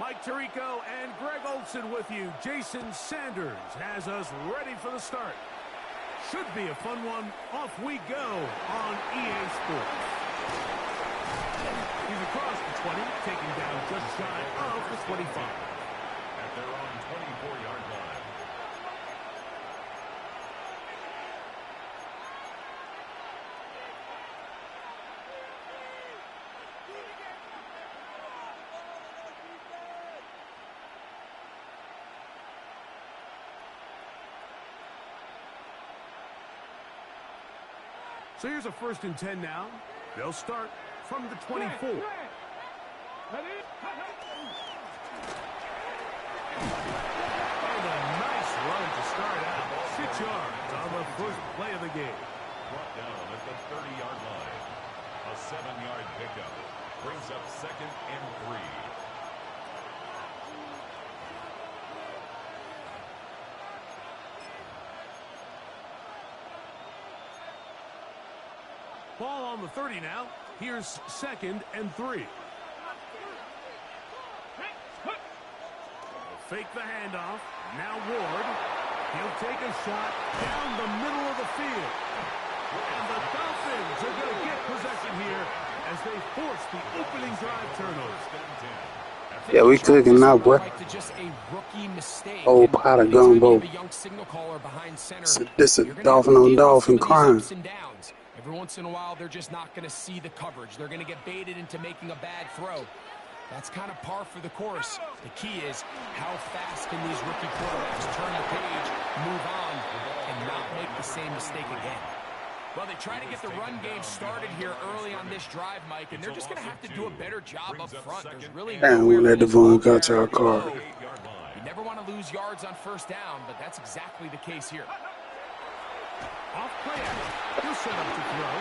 Mike Tirico and Greg Olson with you. Jason Sanders has us ready for the start. Should be a fun one. Off we go on EA Sports. He's across the 20, taking down just shy of the 25. At their own 24-yard line. So here's a 1st and 10 now. They'll start from the 24. And a nice run to start out. 6 yards on the first play of the game. Brought down at the 30-yard line. A 7-yard pickup. Brings up 2nd and 3. Ball on the 30 now. Here's 2nd and 3. Fake the handoff. Now Ward. He'll take a shot down the middle of the field. And the Dolphins are going to get possession here as they force the opening drive turnover. Yeah, we cooking now, boy. Oh, pot of gumbo. This is dolphin on dolphin crime. Every once in a while, they're just not going to see the coverage. They're going to get baited into making a bad throw. That's kind of par for the course. The key is how fast can these rookie quarterbacks turn the page, move on, and not make the same mistake again. Well, they try to get the run game started here early on this drive, Mike, and they're just going to have to do a better job up front. There's really no we let Devon got your car. You never want to lose yards on 1st down, but that's exactly the case here. Off play action. He'll set up to throw.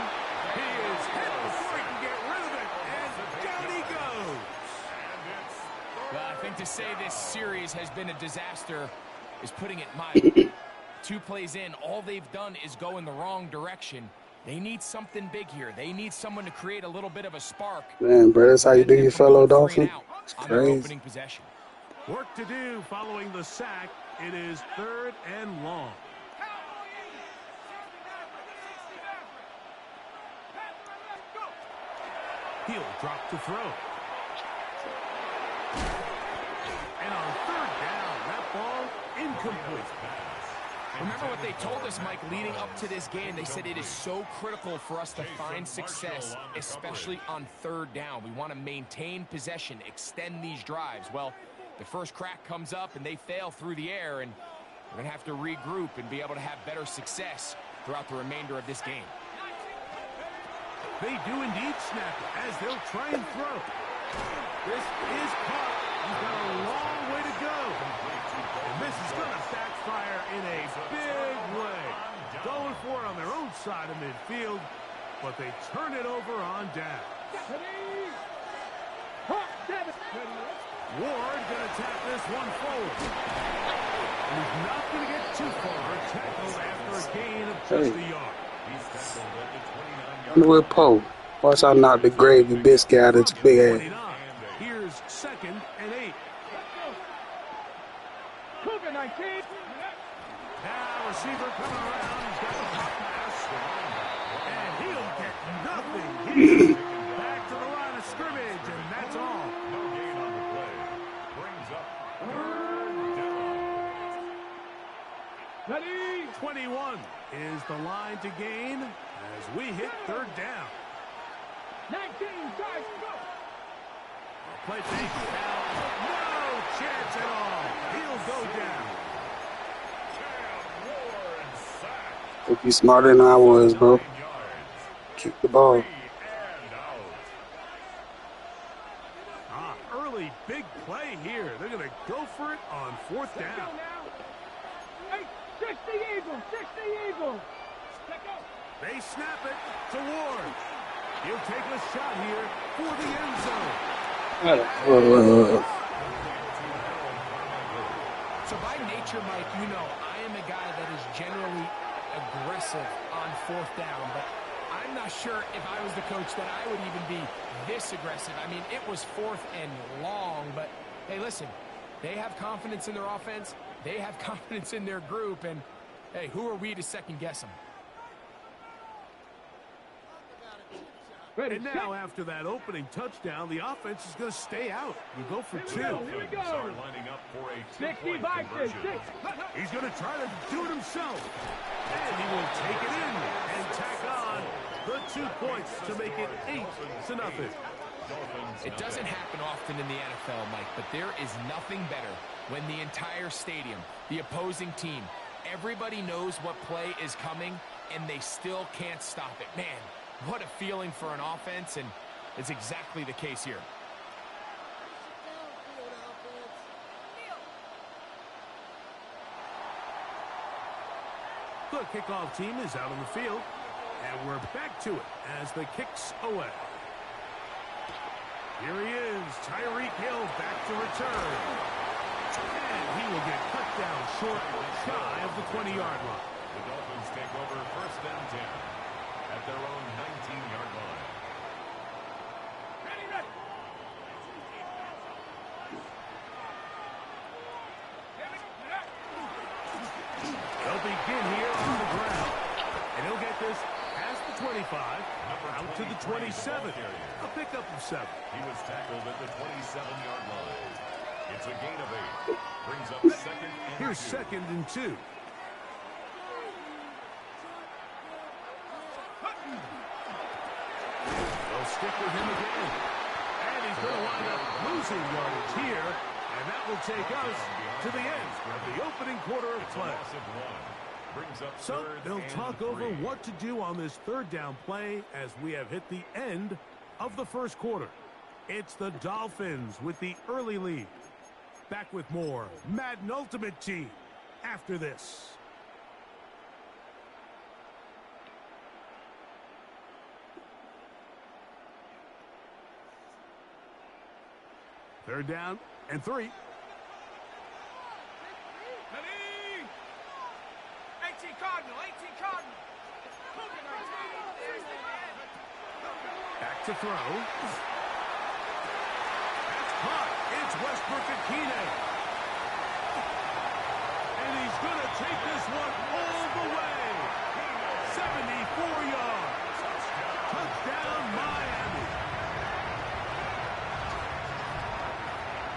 He is hit before he can get rid of it, and down he goes. Well, I think to say this series has been a disaster is putting it mildly. 2 plays in, all they've done is go in the wrong direction. They need something big here. They need someone to create a little bit of a spark. Man, bro, that's how you do your fellow Dolphin. It's crazy. Work to do following the sack. It is 3rd and long. He'll drop to throw. And on 3rd down, that ball incomplete. Remember what they told us, Mike, leading up to this game. They said it is so critical for us to find success, especially on 3rd down. We want to maintain possession, extend these drives. Well, the first crack comes up and they fail through the air, and we're going to have to regroup and be able to have better success throughout the remainder of this game. They do indeed snap it as they'll try and throw. This is caught. He's got a long way to go. And this is going to backfire in a big way. Going for it on their own side of midfield, but they turn it over on down. Ward going to tap this one forward. And he's not going to get too far. Tackled after a gain of just a yard. He's tackled at the 29-yard line. With Poe. Watch out, knock the gravy biscuit out of its big ass. Here's 2nd and 8. Now receiver coming around. He's got the top pass. And he'll get nothing. He's back to the line of scrimmage, and that's all. No gain on the play. Brings up 3rd down. 21 is the line to gain as we hit 3rd down. 19, guys, go! Play fake. No chance at all. He'll go down. Hope you smarter than I was, bro. Keep the ball. Early big play here. They're going to go for it on 4th down. Hey, 60 Eagles, 60 Eagles. They snap it to Ward. He'll take a shot here for the end zone. So by nature, Mike, you know, I am a guy that is generally aggressive on 4th down, but I'm not sure if I was the coach that I would even be this aggressive. I mean, it was 4th and long, but Hey, listen, they have confidence in their offense. They have confidence in their group. And, hey, who are we to second-guess them? And now, after that opening touchdown, the offense is going to stay out. You go for two. Here we go. Are lining up for a 65 2-point to conversion. 6. He's going to try to do it himself. And he will take it in and tack on the 2 points to make it 8-0. It doesn't happen often in the NFL, Mike, but there is nothing better when the entire stadium, the opposing team, everybody knows what play is coming, and they still can't stop it. Man, what a feeling for an offense, and it's exactly the case here. The kickoff team is out on the field, and we're back to it as the kick's away. Here he is, Tyreek Hill back to return. And he will get cut down short, shy of the 20-yard line. The Dolphins take over 1st and 10 at their own 19-yard line. Ready. They'll begin here on the ground. And he'll get this past the 25, out to the 27. A pickup of 7. He was tackled at the 27-yard line. It's a gain of 8. Brings up 2nd and 2. Here's 2nd and 2. They'll stick with him again. And he's going to wind up losing yardage here. And that will take us to the end of the opening quarter of play. So they'll talk over what to do on this 3rd down play as we have hit the end of the 1st quarter. It's the Dolphins with the early lead. Back with more Madden Ultimate Team after this. Third down and 3. Ready. 18 Cardinal. Back to throw. That's caught. It's Westbrook-Akine. And he's going to take this one all the way. 74 yards. Touchdown, Miami.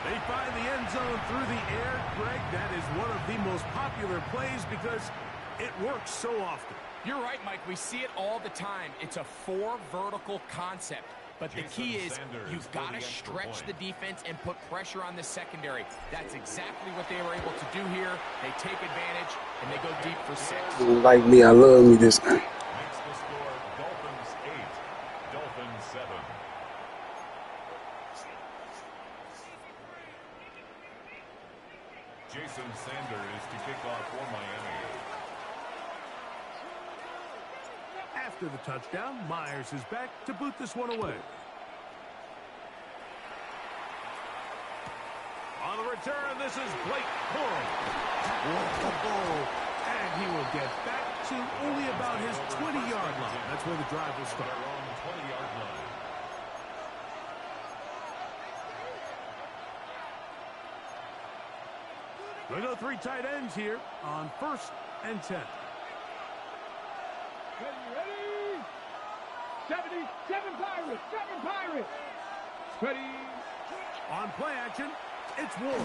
They find the end zone through the air. Greg, that is one of the most popular plays because it works so often. You're right, Mike. We see it all the time. It's a 4 vertical concept. But the key is you've got to stretch the defense and put pressure on the secondary. That's exactly what they were able to do here. They take advantage, and they go deep for 6. Like me, I love me this guy. Makes the score Dolphins 8, Dolphins 7. Jason Sanders to kick off for Miami. After the touchdown, Myers is back to boot this one away. On the return, this is Blake Corum. And he will get back to only about his 20-yard line. That's where the drive will start. Their own 20-yard line. They go 3 tight ends here on 1st and 10. Ready. 77 Pirates. Ready. On play action, it's Ward. A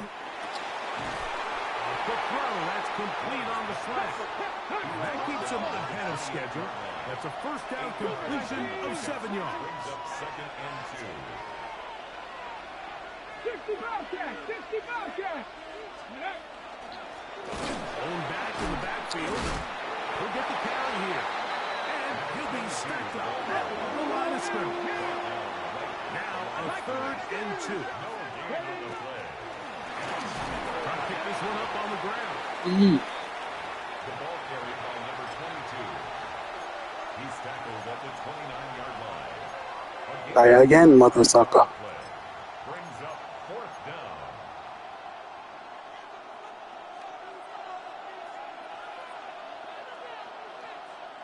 quick throw, that's complete on the slant. That keeps him ahead of schedule. That's a 1st down completion of 7 yards. Brings up 2nd and 2. 60 Bobcats. Going back in the backfield. He'll get the carry here. And he'll be stacked up at the line of scrimmage. Now a 3rd and 2. No gain on the play. Trying to pick this one up on the ground. The ball carried by number 22. He's tackled at the 29-yard line. Try again, mother sucker. Brings up 4th down.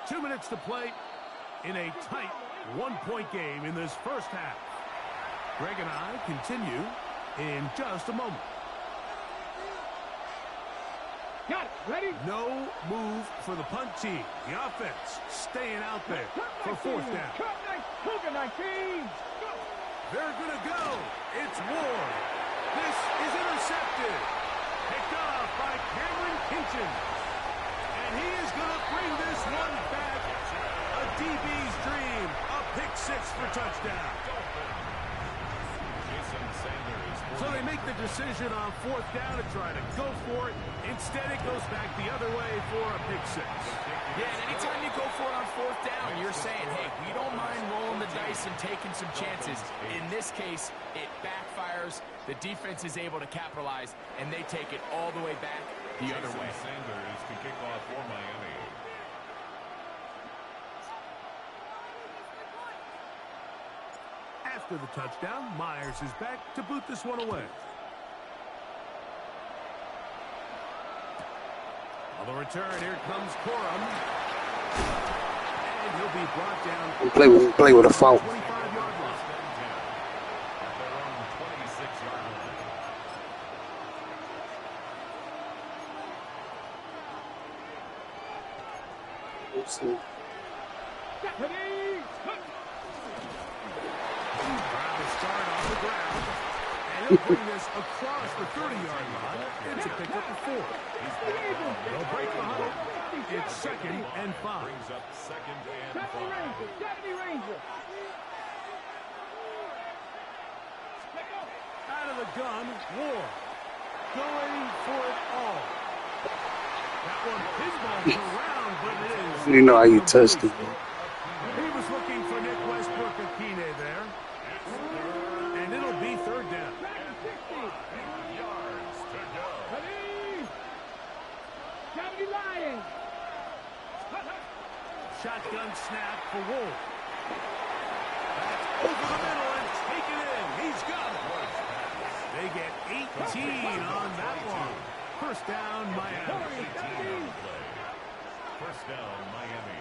Two minutes to play in a tight 1-point game in this 1st half. Greg and I continue in just a moment. Got it. Ready? No move for the punt team. The offense staying out there for fourth down. Cougar 19. They're going to go. It's Ward. This is intercepted. Picked off by Cameron Kinchen. And he is going to bring this one back. A DB's dream. A pick six for touchdown. So they make the decision on fourth down to try to go for it. Instead, it goes back the other way for a pick six. Yeah, and anytime you go for it on fourth down, you're saying, hey, we don't mind rolling the dice and taking some chances. In this case, it backfires. The defense is able to capitalize, and they take it all the way back the other way. Sanders to kick off for Miami. After the touchdown, Myers is back to boot this one away. On the return, here comes Corum. And he'll be brought down. Play with a foul. 25-yard line. At their own 26-yard line. Let's see. Start on the ground, and he'll bring this across the 30-yard line. It's a pickup of 4. They'll break the huddle. It's 2nd and 5. Brings up 2nd and 5. Ranger. Out of the gun, Ward. Going for it all. That one pinballs around, but it is. You know how you touched it. He was looking for Nick Westbrook-Akine there. And it'll be 3rd down. Yards to go. Shotgun snap for Wolf. That's over the middle and taken in. He's got it. They get 18 on that one. First down, Miami. 18 on the play. First down, Miami.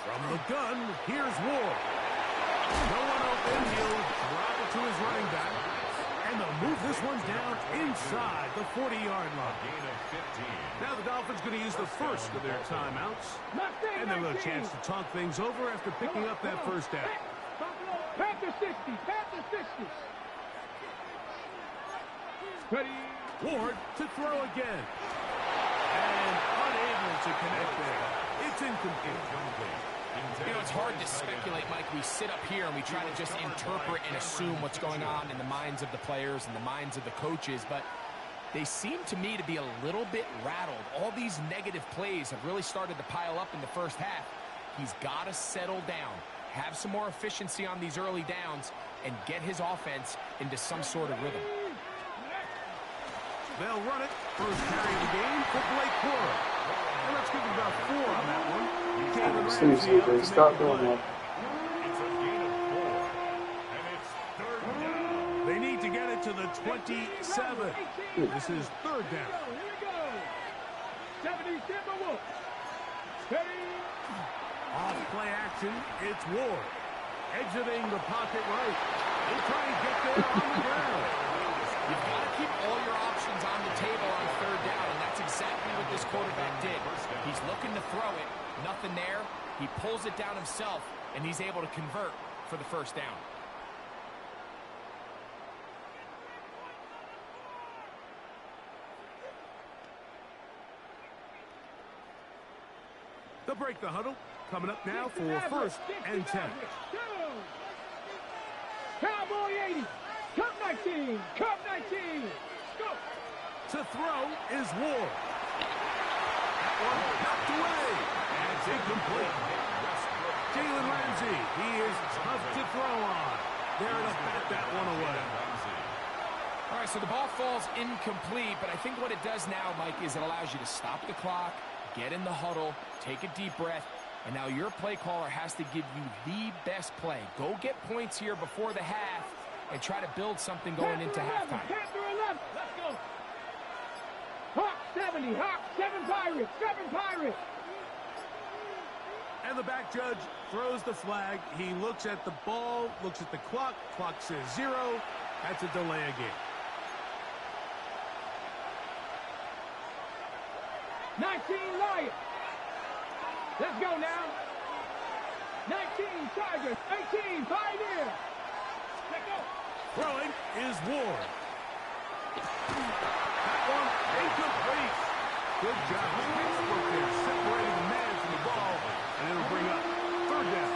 From the gun, here's Ward. No one open. He'll drop it to his running back. And they'll move this one down inside the 40-yard line. Gain of 15. Now the Dolphins going to use the first of their timeouts. And they'll have a chance to talk things over after picking up that first down. Panther 60. Panther 60. Ready. Ward to throw again. And unable to connect there. It's incomplete. You know, it's hard to speculate, Mike. We sit up here and we try to just interpret and assume what's going on in the minds of the players and the minds of the coaches, but they seem to me to be a little bit rattled. All these negative plays have really started to pile up in the first half. He's got to settle down, have some more efficiency on these early downs, and get his offense into some sort of rhythm. They'll run it. First carry of the game for Blake Corum. And let's give it about 4 on that one. They stop doing that. It's a gain of 4. And it's 3rd down. They need to get it to the 27. This is 3rd down. Here we go. 70 Timberwolf. Ready. Off play action, it's Ward. Exiting the pocket right. He'll try and get there on the ground. You've got to keep all your options on the table on 3rd down, and that's exactly what this quarterback did. He's looking to throw it. Nothing there. He pulls it down himself, and he's able to convert for the first down. They'll break the huddle. Coming up now for 1st and 10. Cowboy 80. Cup 19. Cup 19. Go. To throw is Ward. That one knocked away. And it's incomplete. Jalen Ramsey, he is tough to throw on. There to bat that one away. All right, so the ball falls incomplete, but I think what it does now, Mike, is it allows you to stop the clock, get in the huddle, take a deep breath, and now your play caller has to give you the best play. Go get points here before the half and try to build something going into halftime. Panther 11. Let's go. Hawk 70. Hawk 7 Pirates. 7 Pirates. And the back judge throws the flag. He looks at the ball, looks at the clock. Clock says 0. That's a delay of game. 19 Lions. Let's go now. 19 Tigers. 18 Pioneers. Let's go. Throwing is Ward. That one incomplete. Good job. Textbook there, separating the man from the ball, and it'll bring up third down.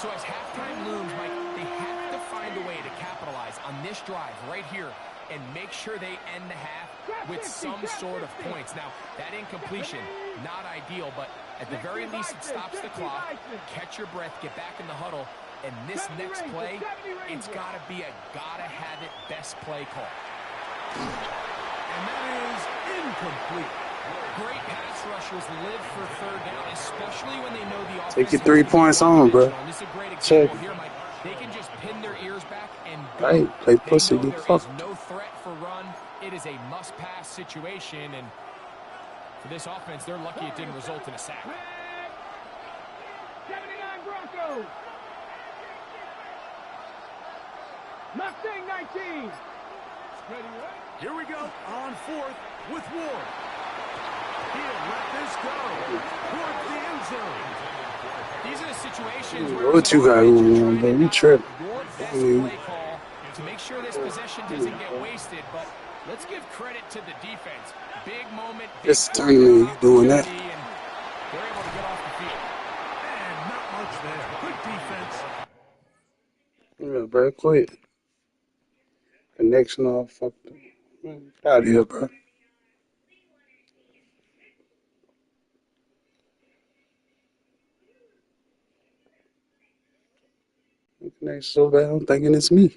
So as halftime looms, Mike, they have to find a way to capitalize on this drive right here and make sure they end the half with some sort of points. Now, that incompletion, not ideal, but at the very least it stops the clock. Catch your breath, get back in the huddle, and this next play, it's got to be a gotta-have-it best play call. And that is incomplete. Great pass rushers live for third down, especially when they know the offense. Take your 3 points on, bro. This is a great Check. example here, Mike. They can just pin their ears back and go. Right, play pussy, They know get there is fucked. no threat for run. It is a must-pass situation, and for this offense, they're lucky it didn't result in a sack. 79 Broncos. Mustang 19. Here we go on fourth with Ward. He'll let this go towards the end zone. These are the situations where What you got going on, bro? You tripping. your best play call to make sure this possession doesn't get wasted, but let's give credit to the defense. Big moment. Big This tournament, you doing that. opportunity, and they're able to get off the field. And not much there. Good defense. Yeah, bro, quit. Connection all fucked up. Man, out of here, bro. Connection so bad, I'm thinking it's me.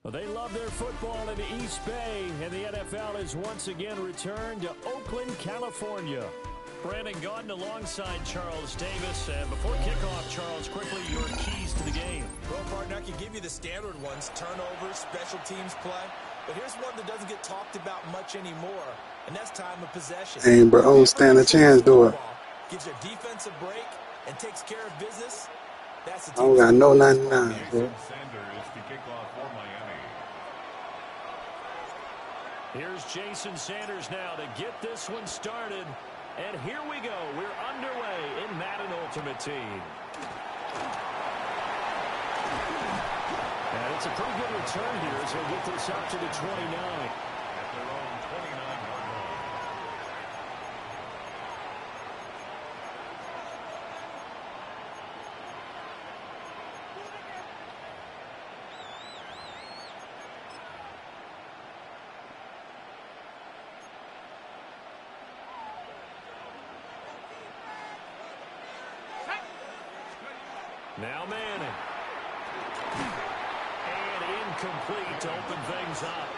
Well, they love their football in the East Bay, and the NFL has once again returned to Oakland, California. Brandon Gaudin alongside Charles Davis. And before kickoff, Charles, quickly, your keys to the game. Well, partner, I can give you the standard ones, turnovers, special teams play. But here's one that doesn't get talked about much anymore, and that's time of possession. Hey, bro, I don't stand a chance, do it. Gives your defense a break and takes care of business. That's the I don't got no 99, bro. Sanders to kick off for Miami. Here's Jason Sanders now to get this one started. And here we go. We're underway in Madden Ultimate Team. And it's a pretty good return here as he'll get this up to the 29. At their own 29-yard line. Now Manning. And incomplete to open things up.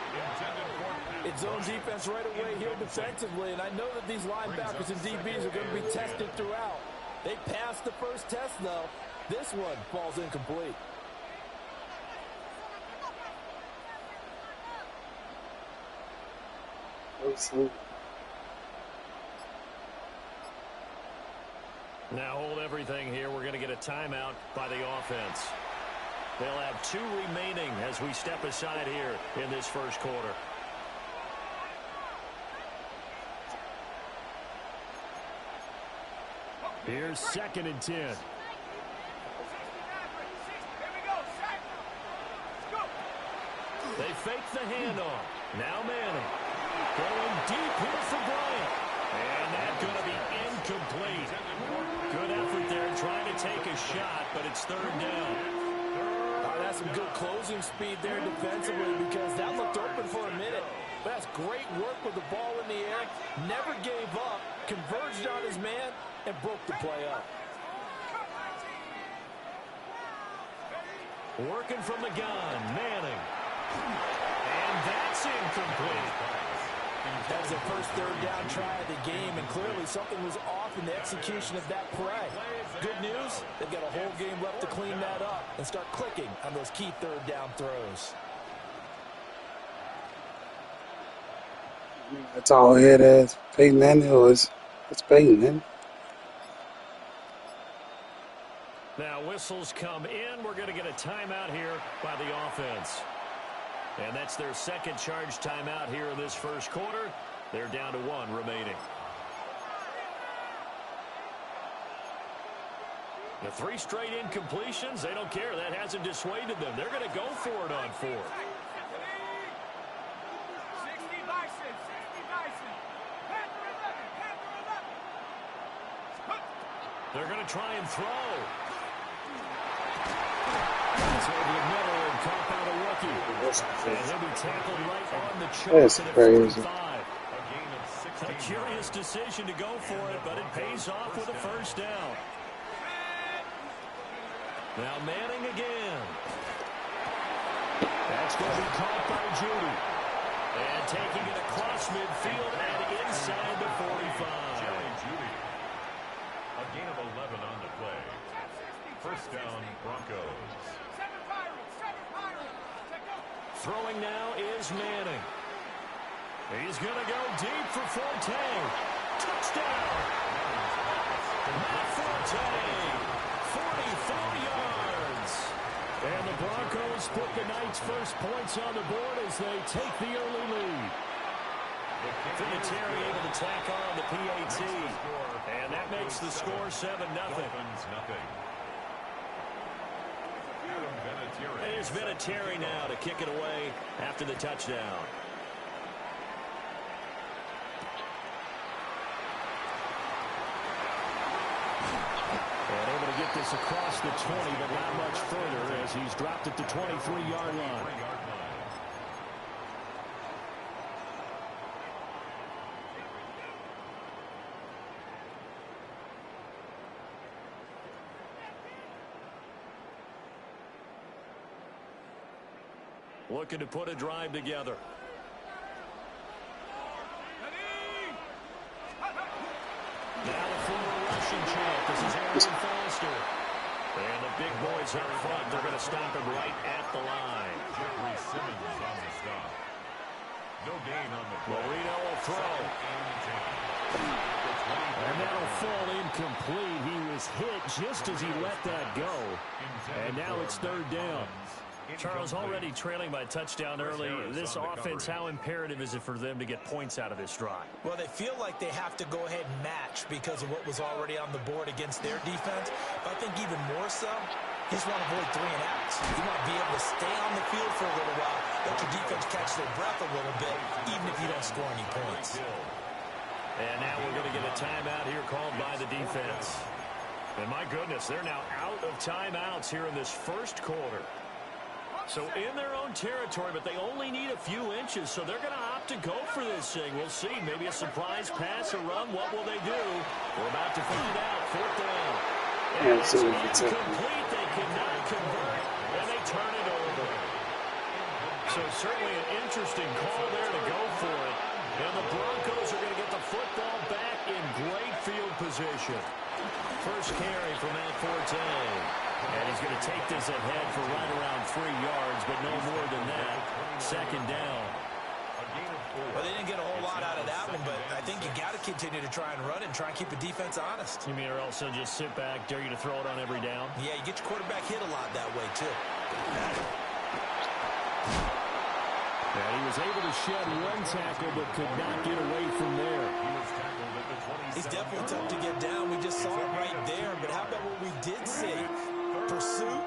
It's zone defense right away here defensively, and I know that these linebackers and DBs are going to be tested throughout. They passed the first test, though. This one falls incomplete. Now hold everything here. We're going to get a timeout by the offense. They'll have 2 remaining as we step aside here in this first quarter. Here's 2nd and 10. They fake the handoff. Now Manning. Going deep here for Bryant. And that's going to be incomplete. Good effort there trying to take a shot, but it's 3rd down. That's some good closing speed there defensively because that looked open for a minute. But that's great work with the ball in the air. Never gave up. Converged on his man and broke the play up. Working from the gun, Manning. And that's incomplete. That's the first 3rd down try of the game, and clearly something was off in the execution of that play. Good news, they've got a whole game left to clean that up and start clicking on those key 3rd down throws. That's all it is. Peyton Manning was. It's Peyton Manning. Now whistles come in. We're going to get a timeout here by the offense. And that's their 2nd charge timeout here in this first quarter. They're down to 1 remaining. The 3 straight incompletions, they don't care. That hasn't dissuaded them. They're going to go for it on 4th. They're going to try and throw. It's over the middle and caught by the rookie. And he'll be tackled right on the choke. That's crazy. A curious decision to go for it, but it pays off with a 1st down. Now Manning again. That's going to be caught by Judy. And taking it across midfield and inside the 45. A gain of 11 on the play. 1st down, Broncos. Throwing now is Manning. He's going to go deep for Forte. Touchdown. Matt Forte. 44 yards. And the Broncos put the night's first points on the board as they take the early lead. Vinatieri able to tack on the PAT. And that makes the score 7-0. There's Vinatieri now to kick it away after the touchdown. And able to get this across the 20, but not much further as he's dropped at the 23-yard line. Looking to put a drive together. Now the former Russian champ. This is Aaron Foster. And the big boys up front, they're going to stop him right at the line. Jeffrey Simmons on the stop. No gain on the play. Marino will throw. And that'll fall incomplete. He was hit just as he let that go. And now it's 3rd down. Charles, already trailing by a touchdown early. This offense, how imperative is it for them to get points out of this drive? Well, they feel like they have to go ahead and match because of what was already on the board against their defense. But I think even more so, you just want to avoid 3 and outs. You want to be able to stay on the field for a little while, let your defense catch their breath a little bit, even if you don't score any points. And now we're going to get a timeout here called by the defense. And my goodness, they're now out of timeouts here in this first quarter. So in their own territory, but they only need a few inches, so they're going to opt to go for this thing. We'll see. Maybe a surprise pass or run. What will they do? We're about to find out. 4th down. And Yeah, it's so incomplete. They cannot convert, and they turn it over. So certainly an interesting call there to go for it. And the Broncos are going to get the football back in great field position. First carry from Matt Forte. And he's going to take this ahead for right around 3 yards, but no more than that. Second down. Well, they didn't get a whole lot out of that one, but I think you got to continue to try and run it and try and keep the defense honest. You mean or else they'll just sit back, dare you to throw it on every down? Yeah, you get your quarterback hit a lot that way, too. Yeah, he was able to shed one tackle, but could not get away from there. He's definitely tough to get down. We just saw it right there. But how about what we did see? Pursuit,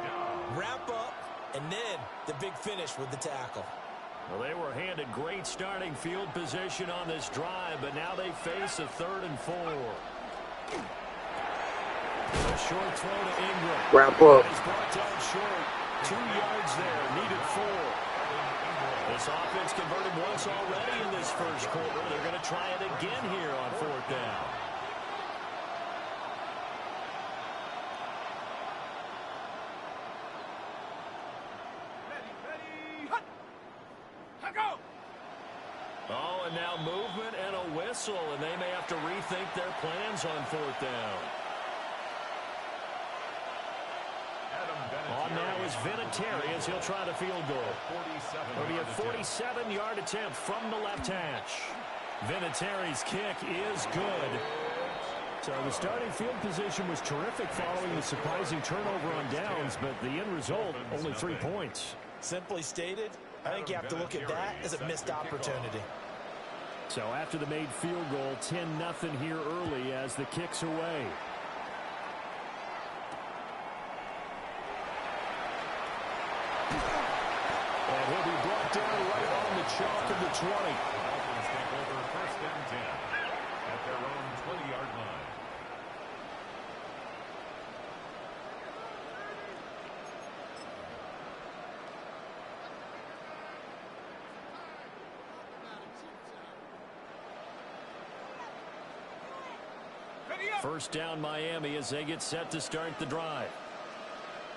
wrap up, and then the big finish with the tackle. Well, they were handed great starting field position on this drive, but now they face a 3rd and 4. A short throw to Ingram. Wrap up. He's brought down short. 2 yards there, needed 4. This offense converted once already in this first quarter. They're going to try it again here on 4th down. Oh, and now movement and a whistle, and they may have to rethink their plans on 4th down. On now is Vinatieri as he'll try the field goal. It'll be a 47-yard attempt from the left hash. Vinatieri's kick is good. So the starting field position was terrific following the surprising turnover on downs, but the end result, only 3 points. Simply stated, I think you have to look at that as a missed opportunity. So after the made field goal, 10-0 here early as the kick's away. And he'll be brought down right on the chalk of the 20. Dolphins take over 1st and 10 at their own 20-yard line. First down Miami as they get set to start the drive.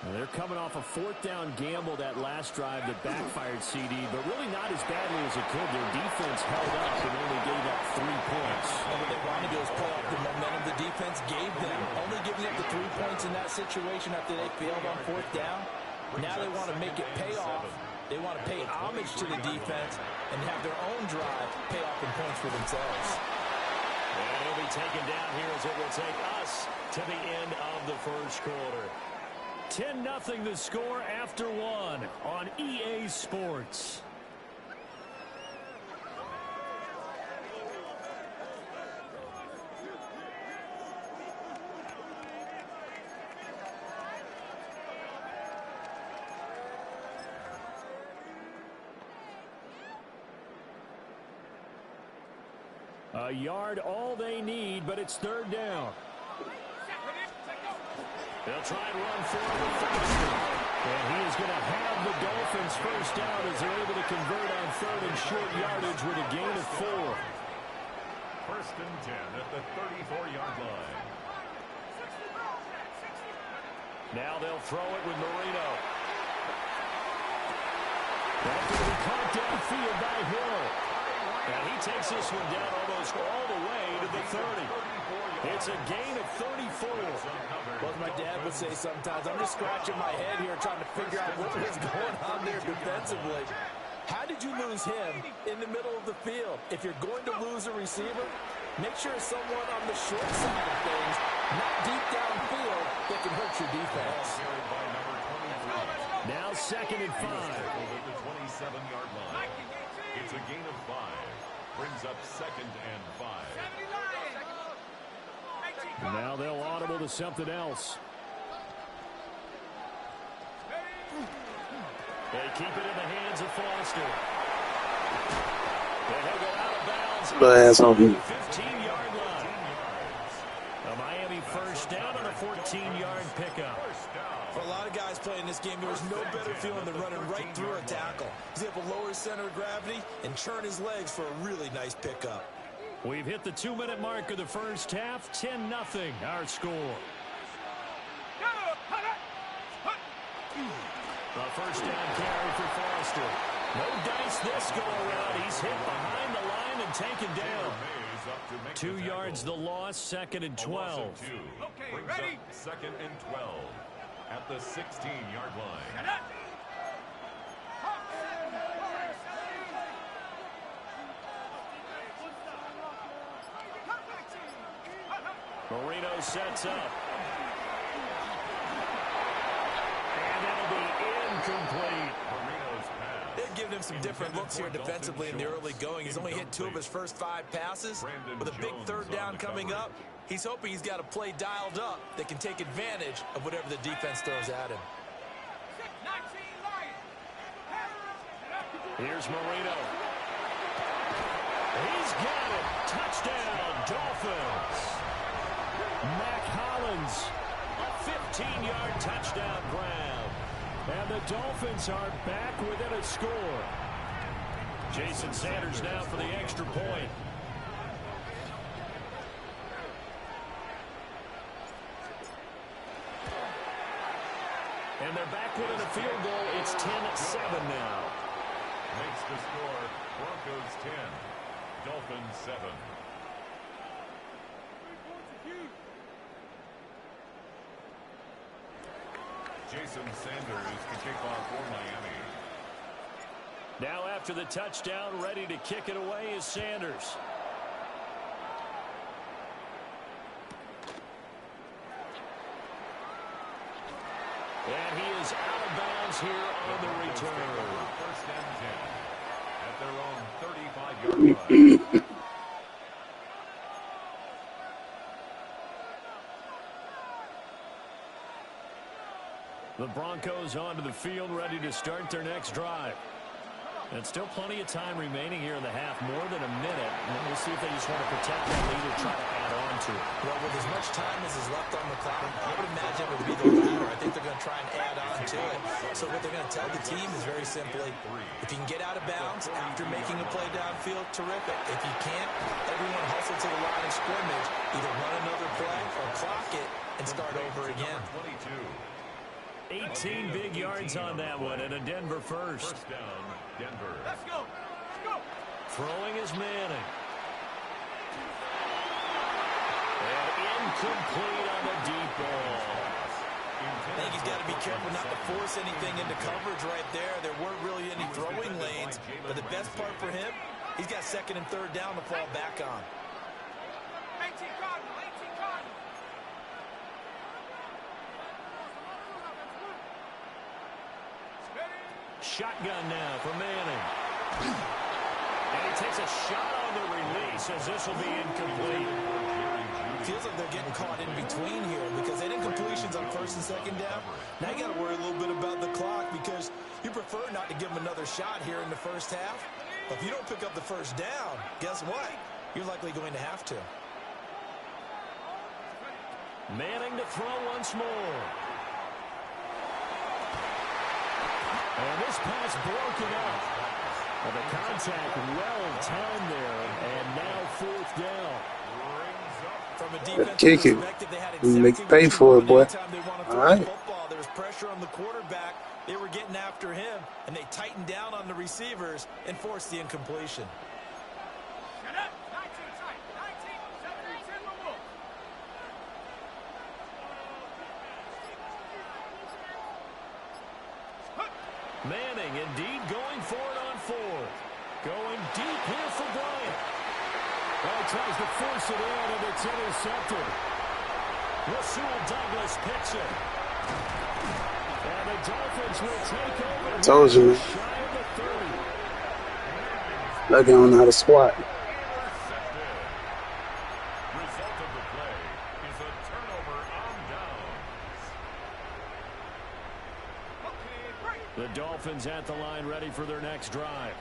Now they're coming off a 4th down gamble that last drive that backfired CD, but really not as badly as it could. Their defense held up and only gave up 3 points. And what they wanted to do is play off the momentum the defense gave them. Only giving up the 3 points in that situation after they failed on 4th down. Now they want to make it pay off. They want to pay homage to the defense and have their own drive pay off in points for themselves. And he'll be taken down here as it will take us to the end of the first quarter. 10-0 the score after 1 on EA Sports. A yard all they need, but it's 3rd down. They'll try and run forward first. And he is going to have the Dolphins first down as they're able to convert on 3rd and short yardage with a gain of 4. 1st and 10 at the 34-yard line. Now they'll throw it with Marino. After the caught downfield by Hill. And he takes this one down almost all the way to the 30. It's a gain of 34. Well, as my dad would say sometimes, I'm just scratching my head here trying to figure out what was going on there defensively. How did you lose him in the middle of the field? If you're going to lose a receiver, make sure it's someone on the short side of things, not deep downfield, that can hurt your defense. Now 2nd and 5. At the 27-yard line. It's a gain of 5. Brings up 2nd and 5. Now they'll audible to something else. They keep it in the hands of Foster. And he'll go out of bounds. Blast on me. 15-yard line. A Miami first down on a 14-yard pickup. For a lot of guys playing this game, there was no better feeling than running right through a tackle. He's able to lower his center of gravity and churn his legs for a really nice pickup. We've hit the 2-minute mark of the first half. 10-0 our score. A first down carry for Foster. No dice this go around. He's hit behind the line and taken down. 2 yards the loss, 2nd and 12. Okay, ready? 2nd and 12 at the 16-yard line. Marino sets up. And it'll be incomplete. They've given him some different looks here defensively in the early going. He's only hit 2 of his first 5 passes. With a big 3rd down coming up, he's hoping he's got a play dialed up that can take advantage of whatever the defense throws at him. Here's Marino. He's got it. Touchdown, Dolphins. Mac Hollins, a 15-yard touchdown grab. And the Dolphins are back within a score. Jason Sanders now for the extra point. And they're back within a field goal. It's 10-7 now. Makes the score Broncos 10, Dolphins 7. Jason Sanders to kick off for Miami. Now after the touchdown, ready to kick it away is Sanders. And he is out of bounds here on the return. First and 10 at their own 35-yard line. The Broncos onto the field, ready to start their next drive. And still plenty of time remaining here in the half, more than a minute. And we'll see if they just want to protect that lead or try to add on to it. Well, with as much time as is left on the clock, I would imagine it would be the latter. I think they're going to try and add on to it. So what they're going to tell the team is very simply, if you can get out of bounds after making a play downfield, terrific. If you can't, everyone hustle to the line of scrimmage, either run another play or clock it and start over again. 18 big yards on that one, and a Denver first. First down, Denver. Let's go. Let's go. Throwing is Manning. And incomplete on the deep ball. I think he's got to be careful not to force anything into coverage right there. There weren't really any throwing lanes, but the best part for him, he's got 2nd and 3rd down to fall back on. 18 Cardinal, 18 Cardinal. Shotgun now for Manning. And he takes a shot on the release as this will be incomplete. Feels like they're getting caught in between here because they didn't completions on 1st and 2nd down. Now you got to worry a little bit about the clock because you prefer not to give them another shot here in the first half. But if you don't pick up the 1st down, guess what? You're likely going to have to. Manning to throw once more. And this pass broken up. And the contact well-timed there. And now 4th down. From a defensive Kick it. perspective, they had Make exactly pay what for you it, boy. wanted anytime they want to throw All right. the football. There was pressure on the quarterback. They were getting after him, and they tightened down on the receivers and forced the incompletion. Shut up. 19 tight. 19. 17 the wolf. Manning indeed going for it on 4th. Going deep here for Bryant. Well, tries to force it in, and it's intercepted. Rasul Douglas picks it. And the Dolphins will take over. Told you, man. Shy of the 30. Like I don't know how to squat. Result of the play is a turnover on downs. The Dolphins at the line, ready for their next drive.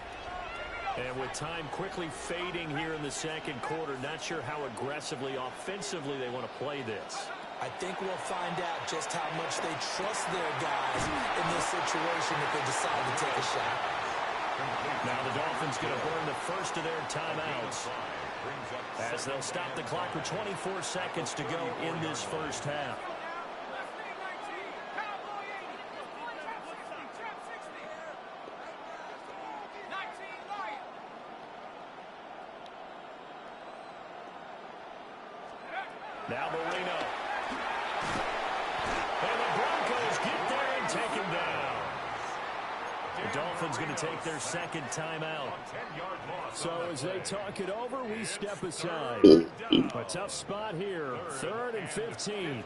And with time quickly fading here in the 2nd quarter, not sure how aggressively, offensively they want to play this. I think we'll find out just how much they trust their guys in this situation if they decide to take a shot. Now the Dolphins going to burn the first of their timeouts as they'll stop the clock with 24 seconds to go in this first half. Now Marino. And the Broncos get there and take him down. The Dolphins going to take their second timeout. So as they talk it over, we step aside. A tough spot here. 3rd and 15.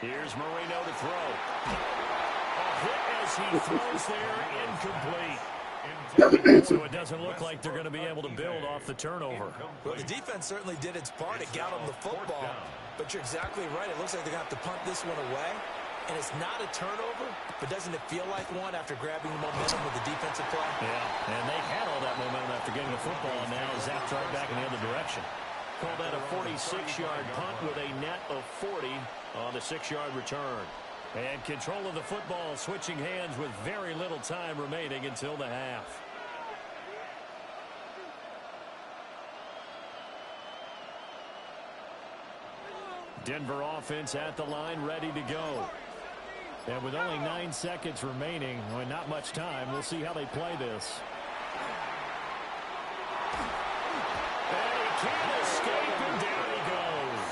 Here's Marino to throw. A hit as he throws there, incomplete. So it doesn't look like they're going to be able to build off the turnover. Well, the defense certainly did its part. It got them the football. But you're exactly right. It looks like they're going to have to punt this one away. And it's not a turnover, but doesn't it feel like one after grabbing the momentum with the defensive play? Yeah, and they had all that momentum after getting the football, and now zapped right back in the other direction. Call that a 46-yard punt with a net of 40 on the 6-yard return. And control of the football switching hands with very little time remaining until the half. Denver offense at the line, ready to go. And with only 9 seconds remaining, well, not much time, we'll see how they play this. And he can't escape, and down he goes.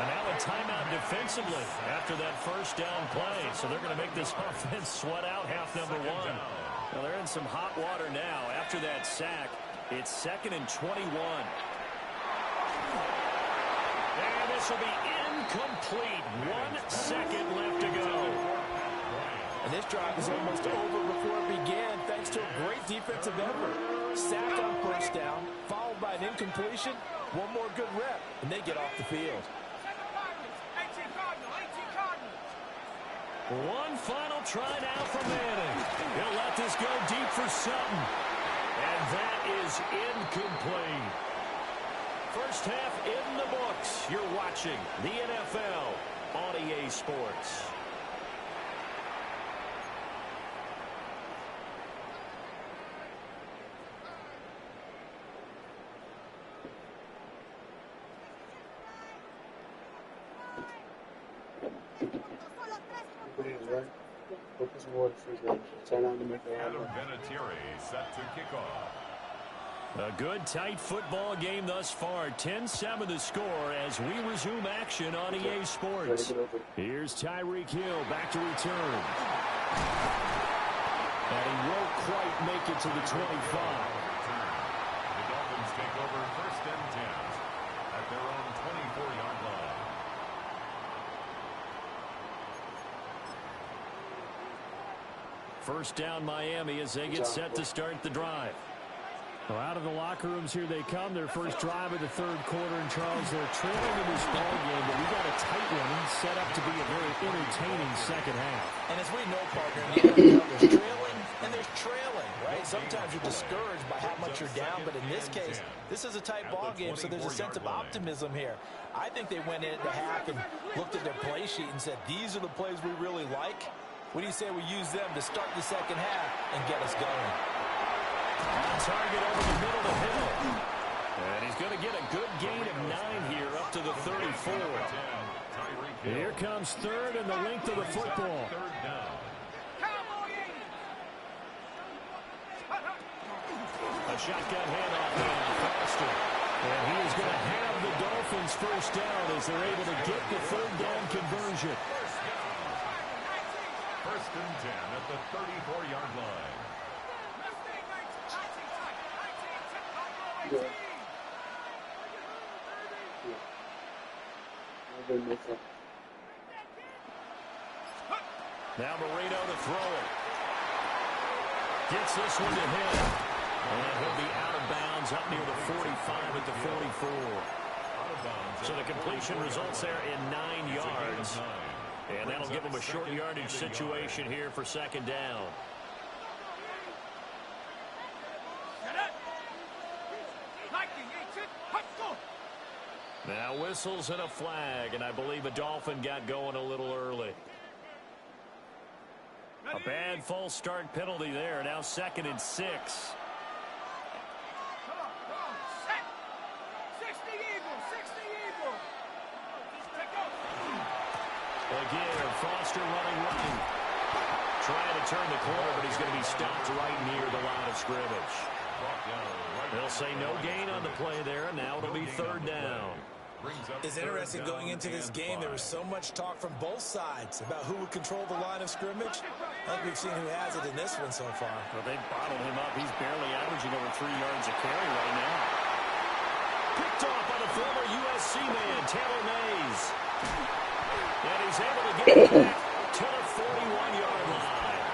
And now a timeout defensively after that first down play. So they're going to make this offense sweat out half number 1. Well, they're in some hot water now. After that sack, it's 2nd and 21. And this will be incomplete. 1 second left to go. And this drive is almost over before it began, thanks to a great defensive effort. Sack on first down, followed by an incompletion. One more good rep, and they get off the field. One final try now for Madden. He'll let this go deep for Sutton. And that is incomplete. First half in the books. You're watching the NFL on EA Sports. Adam Vinatieri set to kick off. A good, tight football game thus far. 10-7 the score as we resume action on EA Sports. Here's Tyreek Hill back to return. And he won't quite make it to the 25. The Dolphins take over 1st and 10 at their own 24-yard line. First down Miami as they get set to start the drive. Well, out of the locker rooms here they come. Their first drive of the 3rd quarter. And Charles, they're trailing in this ball game, but we got a tight one set up to be a very entertaining second half. And as we know, partner, in the NFL, there's trailing and there's trailing, right? Sometimes you're discouraged by how much you're down, but in this case, this is a tight ball game, so there's a sense of optimism here. I think they went into half and looked at their play sheet and said, these are the plays we really like. What do you say we use them to start the second half and get us going? On target over the middle to Hill. And he's going to get a good gain of 9 here up to the 34. Here comes 3rd and the length of the football. A shotgun handoff to Foster. And he is going to have the Dolphins first down as they're able to get the 3rd down conversion. 1st and 10 at the 34-yard line. Now Marino to throw it. Gets this one to him. And he'll be out of bounds up near the 45 at the 44. So the completion results there in 9 yards. And that'll give him a short yardage situation here for 2nd down. Now whistles and a flag, and I believe a Dolphin got going a little early. A bad false start penalty there. Now 2nd and 6. Again, Foster running. Trying to turn the corner, but he's going to be stopped right near the line of scrimmage. They'll say no gain on the play there, and now it'll be third down. It's interesting going into this game. There was so much talk from both sides about who would control the line of scrimmage. I think we've seen who has it in this one so far. Well, they bottled him up. He's barely averaging over 3 yards a carry right now. Picked off by the former USC man, Taylor Mays. And he's able to get it back to the 41-yard line.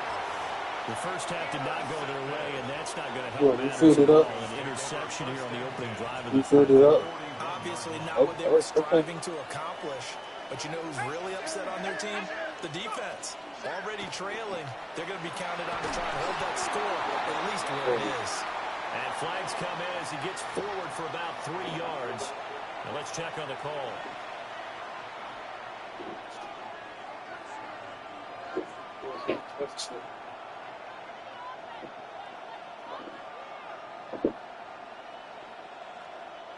The first half did not go their way, and that's not going to help matters at all. An interception here on the opening drive. You filled it up. Obviously not what they were striving to accomplish. But you know who's really upset on their team? The defense. Already trailing. They're going to be counted on to try and hold that score, at least where it is. And flags come in as he gets forward for about 3 yards. Now let's check on the call.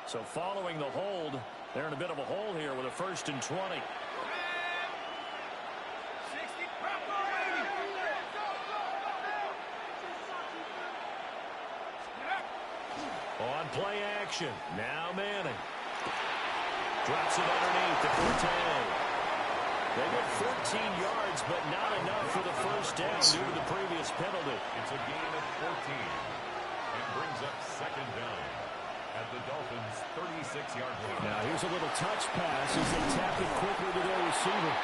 So following the hold, they're in a bit of a hole here with a 1st and 20. On play action, now Manning. Drops it underneath to Forte. They get 14 yards, but not enough for the first down due to the previous penalty. It's a gain of 14 and brings up 2nd down at the Dolphins' 36-yard line. Now here's a little touch pass as they tap it quickly to their receiver.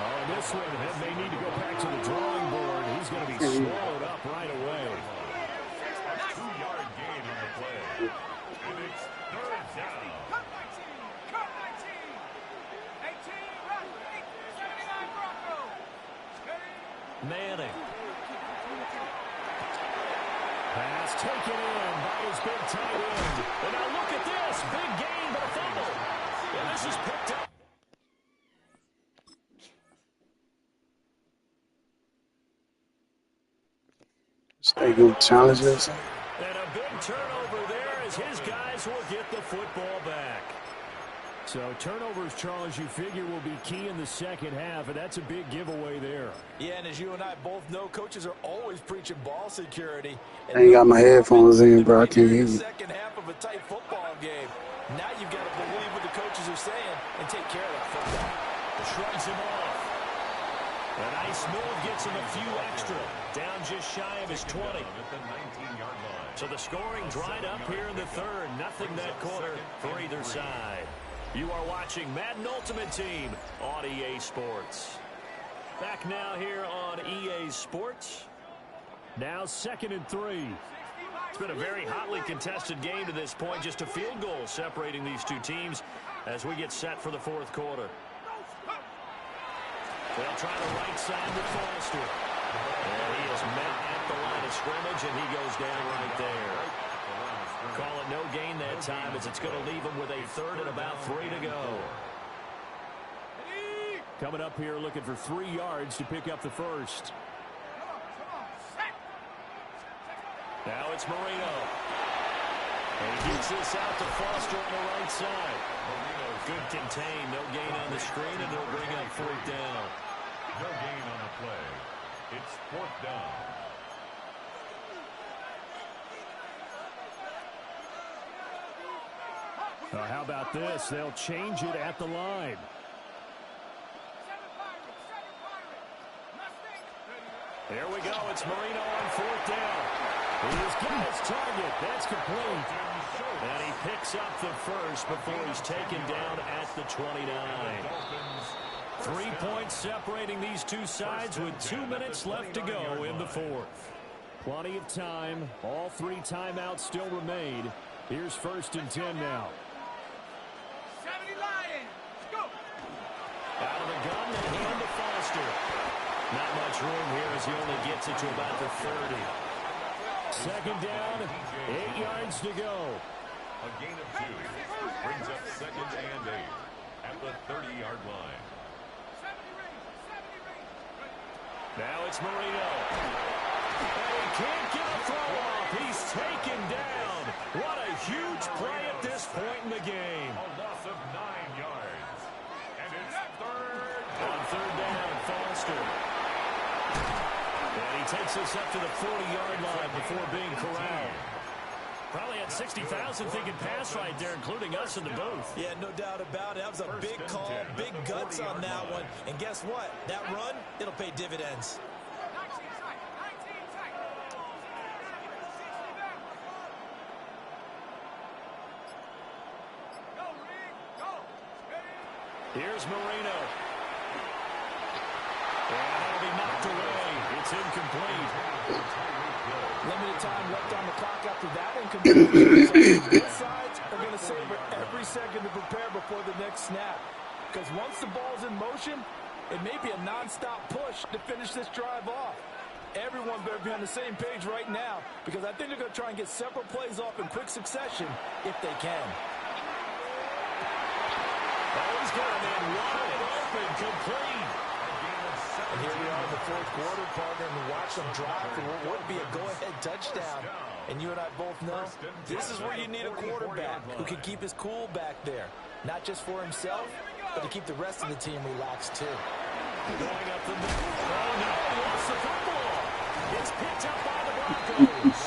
Oh, this one may need to go back to the drawing board. He's going to be swallowed up right away. A 2-yard gain on the play. And it's 3rd down. Manning. Pass taken in by his big tight end. And now look at this. Big gain, but a fumble. And this is picked up. Stay good challenges. And a big turnover there as his guys will get the football back. So turnovers, Charles, you figure will be key in the second half, and that's a big giveaway there. Yeah, and as you and I both know, coaches are always preaching ball security. I ain't got my headphones in, bro. I can't hear you. Second half of a tight football game. Now you've got to believe what the coaches are saying and take care of that football. Shrugs him off. A nice move gets him a few extra. Down just shy of his 20. At the 19-yard line. So the scoring dried up here in the third. Nothing that quarter for either side. You are watching Madden Ultimate Team on EA Sports. Back now here on EA Sports. Now 2nd and 3. It's been a very hotly contested game to this point. Just a field goal separating these two teams as we get set for the 4th quarter. They'll try the right side with Foster. And he is met at the line of scrimmage, and he goes down right there. Call it no gain that time as it's going to leave him with a 3rd and about 3 to go. Coming up here looking for 3 yards to pick up the first. Now it's Marino. And he gets this out to Foster on the right side. Good contain, no gain on the screen, and they'll bring up 4th down. No gain on the play. It's 4th down. How about this? They'll change it at the line. There we go. It's Marino on 4th down. He's got his target. That's complete. And he picks up the first before he's taken down at the 29. 3 points separating these two sides with 2 minutes left to go in the 4th. Plenty of time. All 3 timeouts still remain. Here's 1st and 10 now. Out of the gun, they hand to Foster. Not much room here as he only gets it to about the 30. 2nd down, 8 yards to go. A gain of 2 brings up 2nd and 8 at the 30-yard line. Now it's Marino. And he can't get a throw off. He's taken down. What a huge play at this point in the game. A loss of 9 yards. And it's 3rd. On 3rd down. takes us up to the 40-yard line before being corralled. Probably had 60,000 thinking pass right there, including us in the booth. Yeah, no doubt about it. That was a big call, big guts on that one. And guess what? That run, it'll pay dividends. Here's Marino. And that'll be knocked away. It's incomplete. Limited time left on the clock after that incompletion. Both sides are going to savor every second to prepare before the next snap. Because once the ball's in motion, it may be a non-stop push to finish this drive off. Everyone better be on the same page right now, because I think they're going to try and get several plays off in quick succession if they can. He's got a man wide open, complete. And here we are in the fourth quarter, partner, and watch them drive for what would be a go-ahead touchdown. And you and I both know this is where you need a quarterback who can keep his cool back there. Not just for himself, but to keep the rest of the team relaxed, too. Going up the middle. Oh, no, he lost the football. It's picked up by the Broncos.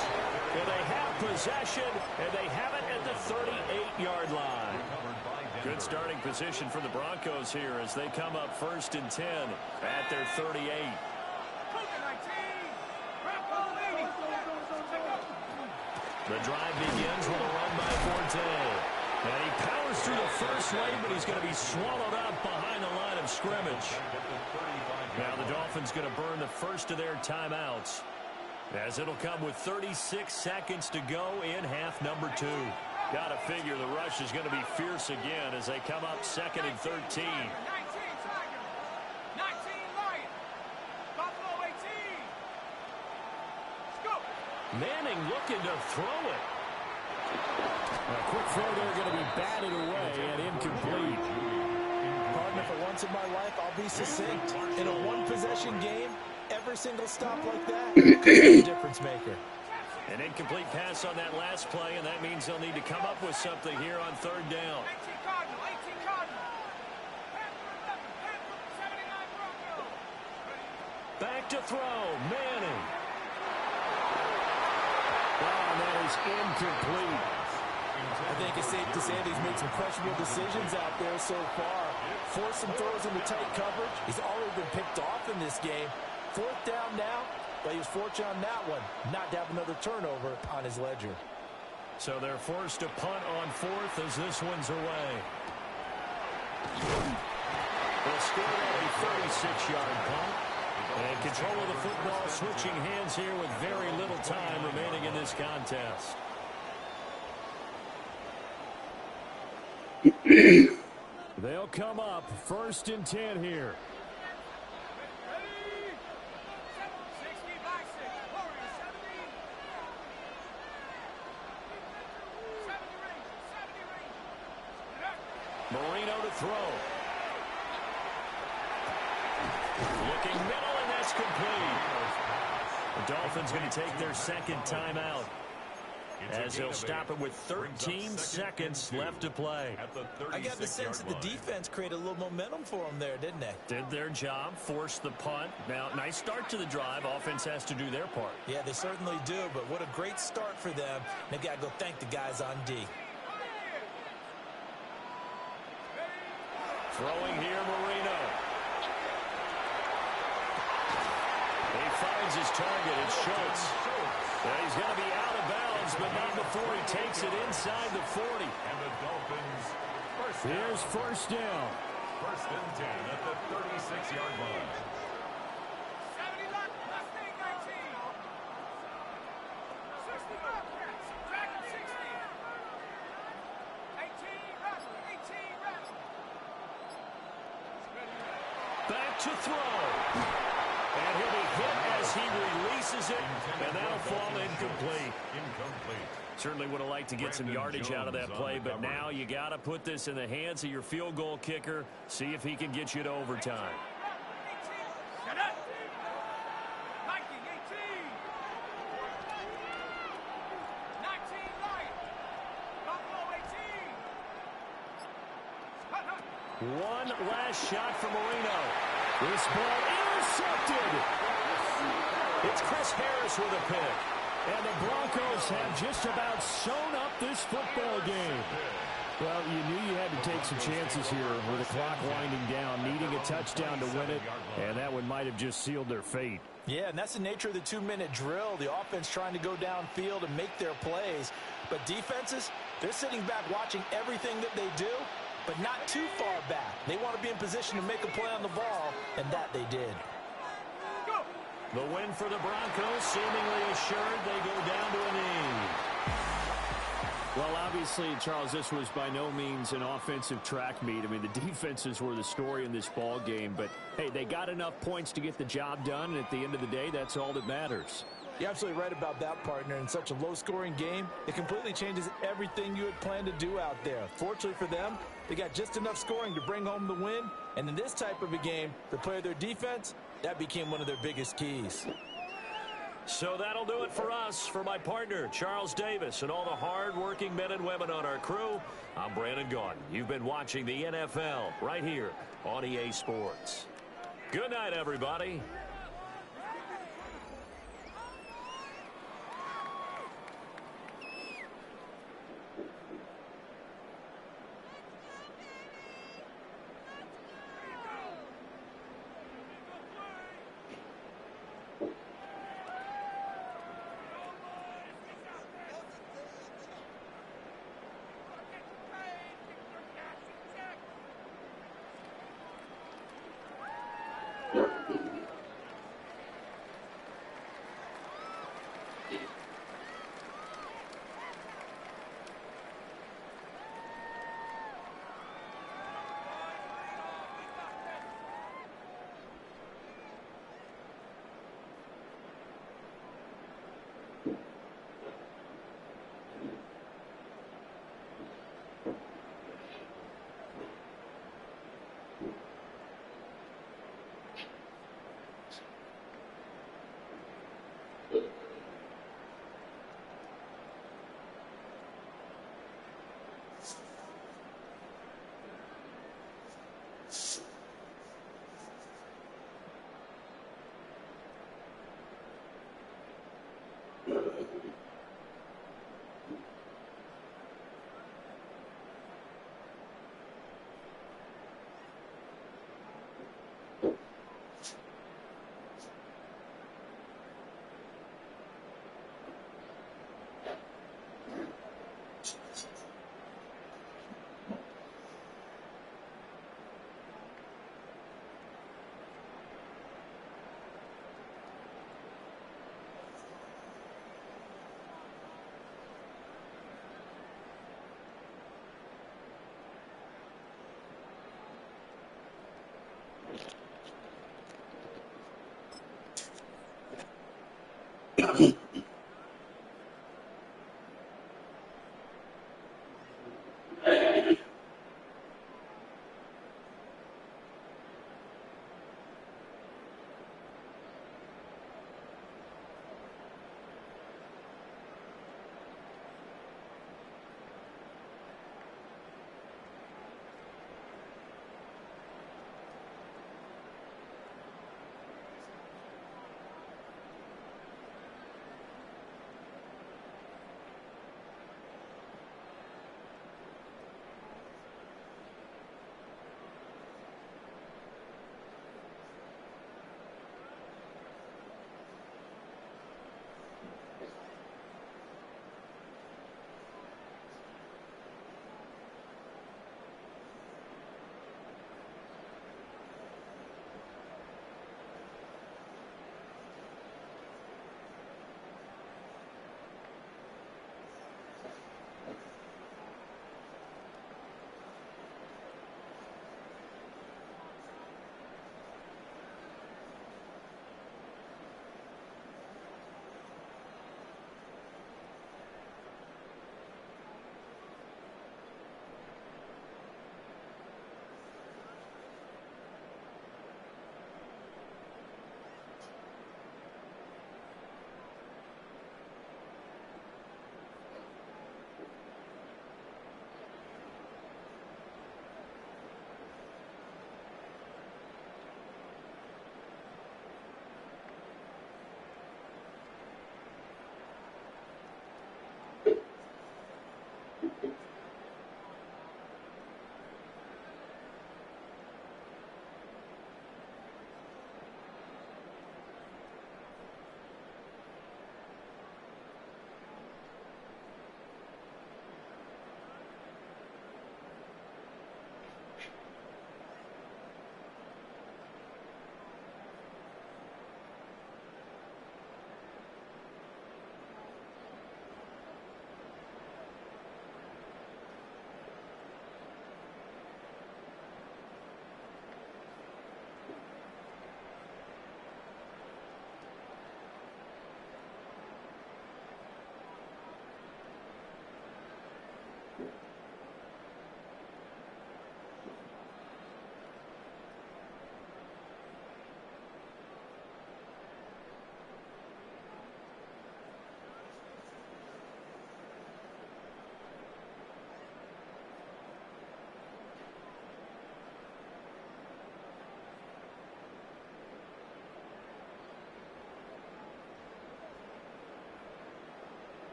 And they have possession, and they have it at the 38-yard line. Good starting position for the Broncos here as they come up 1st and 10 at their 38. The drive begins with a run by Forte. And he powers through the first lane, but he's going to be swallowed up behind the line of scrimmage. Now the Dolphins going to burn the first of their timeouts, as it'll come with 36 seconds to go in half number 2. Got to figure the rush is going to be fierce again as they come up 2nd and 13. Manning looking to throw it. A quick throw there going to be batted away and incomplete. Partner, for once in my life, I'll be succinct. In a one-possession game, every single stop like that is a difference maker. An incomplete pass on that last play, and that means they'll need to come up with something here on 3rd down. Back to throw, Manning. And that is incomplete. I think it's safe to say that he's made some questionable decisions out there so far. Forced some throws into tight coverage. He's already been picked off in this game. 4th down now. But he was fortunate on that one, not to have another turnover on his ledger. So they're forced to punt on 4th as this one's away. They'll score a 36-yard punt. And control of the football switching hands here with very little time remaining in this contest. They'll come up 1st and 10 here. Marino to throw. Looking middle, and that's complete. The Dolphins going to take their 2nd timeout, as they'll stop it with 13 seconds left to play. I got the sense that the defense created a little momentum for them there, didn't they? Did their job, forced the punt. Now, nice start to the drive. Offense has to do their part. Yeah, they certainly do, but what a great start for them. They've got to go thank the guys on D. Throwing here, Marino. He finds his target. It's Schultz. Well, he's going to be out of bounds, but not before he takes it inside the 40. And the Dolphins Here's 1st down. 1st and 10 at the 36-yard line. Back to throw. And he'll be hit as he releases it, and that'll fall incomplete. Certainly would have liked to get some yardage out of that play, but now you got to put this in the hands of your field goal kicker, see if he can get you to overtime. One last shot for Marino. This ball intercepted. It's Chris Harris with a pick. And the Broncos have just about sewn up this football game. Well, you knew you had to take some chances here with the clock winding down, needing a touchdown to win it, and that one might have just sealed their fate. Yeah, and that's the nature of the 2-minute drill. The offense trying to go downfield and make their plays. But defenses, they're sitting back watching everything that they do, but not too far back. They want to be in position to make a play on the ball, and that they did. The win for the Broncos, seemingly assured they go down to a knee. Well, obviously, Charles, this was by no means an offensive track meet. I mean, the defenses were the story in this ball game. But, hey, they got enough points to get the job done, and at the end of the day, that's all that matters. You're absolutely right about that, partner. In such a low-scoring game, it completely changes everything you had planned to do out there. Fortunately for them, they got just enough scoring to bring home the win. And in this type of a game, to play their defense, that became one of their biggest keys. So that'll do it for us. For my partner, Charles Davis, and all the hard-working men and women on our crew, I'm Brandon Gaudin. You've been watching the NFL right here on EA Sports. Good night, everybody.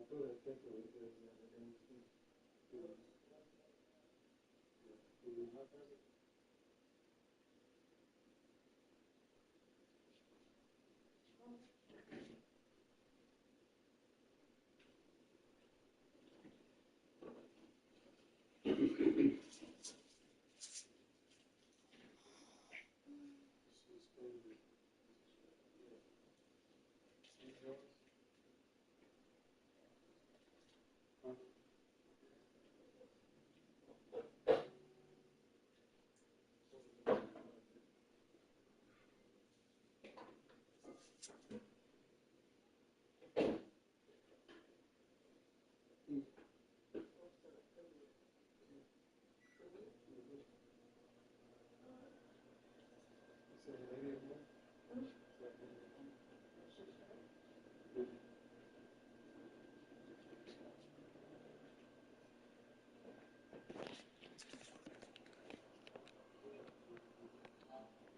So,